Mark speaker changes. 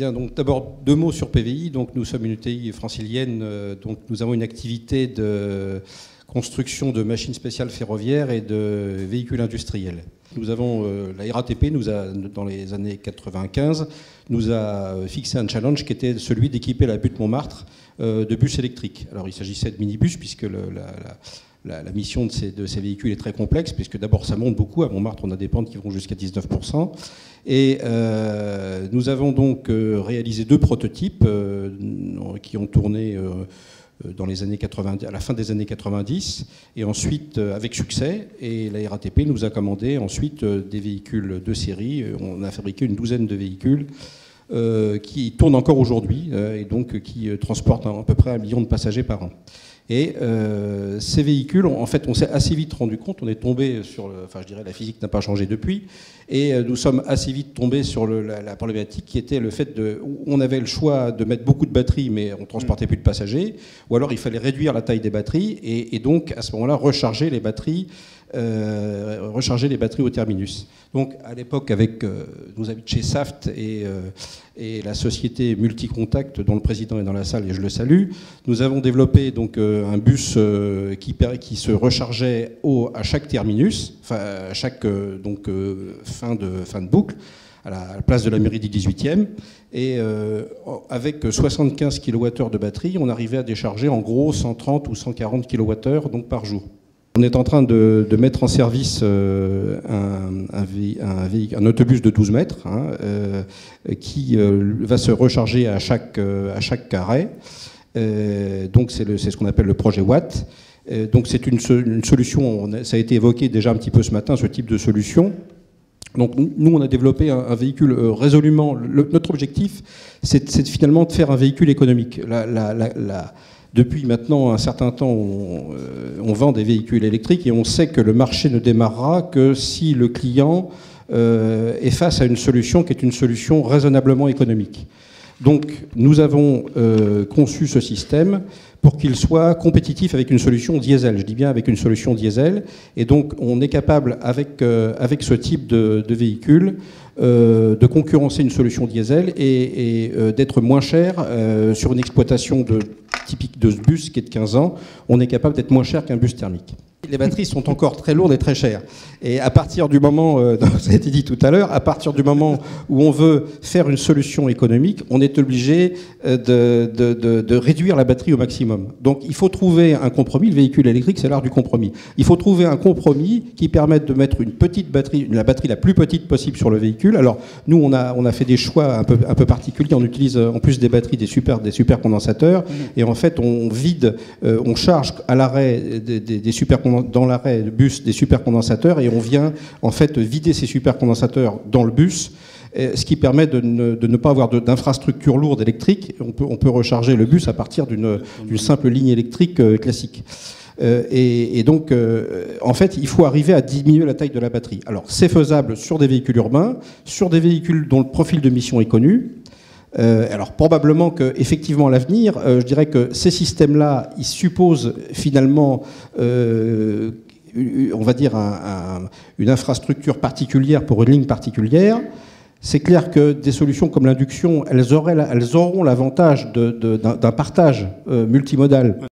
Speaker 1: Bien, donc d'abord 2 mots sur PVI. Donc nous sommes une ETI francilienne, donc nous avons une activité de construction de machines spéciales ferroviaires et de véhicules industriels. Nous avons la RATP dans les années 95 nous a fixé un challenge qui était celui d'équiper la butte Montmartre de bus électriques. Alors il s'agissait de minibus puisque la mission de ces véhicules est très complexe, puisque d'abord ça monte beaucoup. À Montmartre, on a des pentes qui vont jusqu'à 19%. Et nous avons donc réalisé 2 prototypes qui ont tourné dans les années 90, à la fin des années 90, et ensuite avec succès. Et la RATP nous a commandé ensuite des véhicules de série. On a fabriqué une douzaine de véhicules qui tournent encore aujourd'hui et donc qui transportent à peu près 1 million de passagers par an. Et ces véhicules, en fait, on s'est assez vite rendu compte, on est tombé sur, enfin je dirais la physique n'a pas changé depuis, et nous sommes assez vite tombés sur la problématique qui était le fait on avait le choix de mettre beaucoup de batteries, mais on transportait plus de passagers, ou alors il fallait réduire la taille des batteries, et donc à ce moment-là recharger les batteries au terminus. Donc à l'époque, avec nos amis de chez Saft et la société Multicontact, dont le président est dans la salle et je le salue, nous avons développé donc un bus qui se rechargeait à chaque terminus, enfin à chaque fin de boucle, à la place de la mairie du 18e. Et avec 75 kWh de batterie, on arrivait à décharger en gros 130 ou 140 kWh donc par jour. On est en train de mettre en service un autobus de 12 mètres qui va se recharger à chaque arrêt. Donc c'est ce qu'on appelle le projet Watt. Donc c'est une solution, ça a été évoqué déjà un petit peu ce matin, ce type de solution. Donc nous, on a développé un véhicule résolument... Notre objectif, c'est finalement de faire un véhicule économique. Depuis maintenant un certain temps, on vend des véhicules électriques et on sait que le marché ne démarrera que si le client est face à une solution qui est une solution raisonnablement économique. Donc nous avons conçu ce système pour qu'il soit compétitif avec une solution diesel. Je dis bien avec une solution diesel. Et donc on est capable, avec ce type de véhicule, de concurrencer une solution diesel et d'être moins cher sur une exploitation typique de ce bus qui est de 15 ans. On est capable d'être moins cher qu'un bus thermique. Les batteries sont encore très lourdes et très chères. Et à partir du moment, ça a été dit tout à l'heure, à partir du moment où on veut faire une solution économique, on est obligé de réduire la batterie au maximum. Donc il faut trouver un compromis. Le véhicule électrique, c'est l'art du compromis. Il faut trouver un compromis qui permette de mettre une petite batterie, la batterie la plus petite possible sur le véhicule. Alors nous, on a fait des choix un peu particuliers. On utilise en plus des batteries des supercondensateurs. Et en fait, on charge à l'arrêt dans l'arrêt de bus des supercondensateurs et on vient en fait vider ces supercondensateurs dans le bus, ce qui permet de ne pas avoir d'infrastructure lourde électrique. On peut recharger le bus à partir d'une simple ligne électrique classique. Et donc, en fait, il faut arriver à diminuer la taille de la batterie. Alors, c'est faisable sur des véhicules urbains, sur des véhicules dont le profil de mission est connu. Alors probablement qu'effectivement à l'avenir, je dirais que ces systèmes-là, ils supposent finalement, on va dire, une infrastructure particulière pour une ligne particulière. C'est clair que des solutions comme l'induction, elles auront l'avantage d'un partage multimodal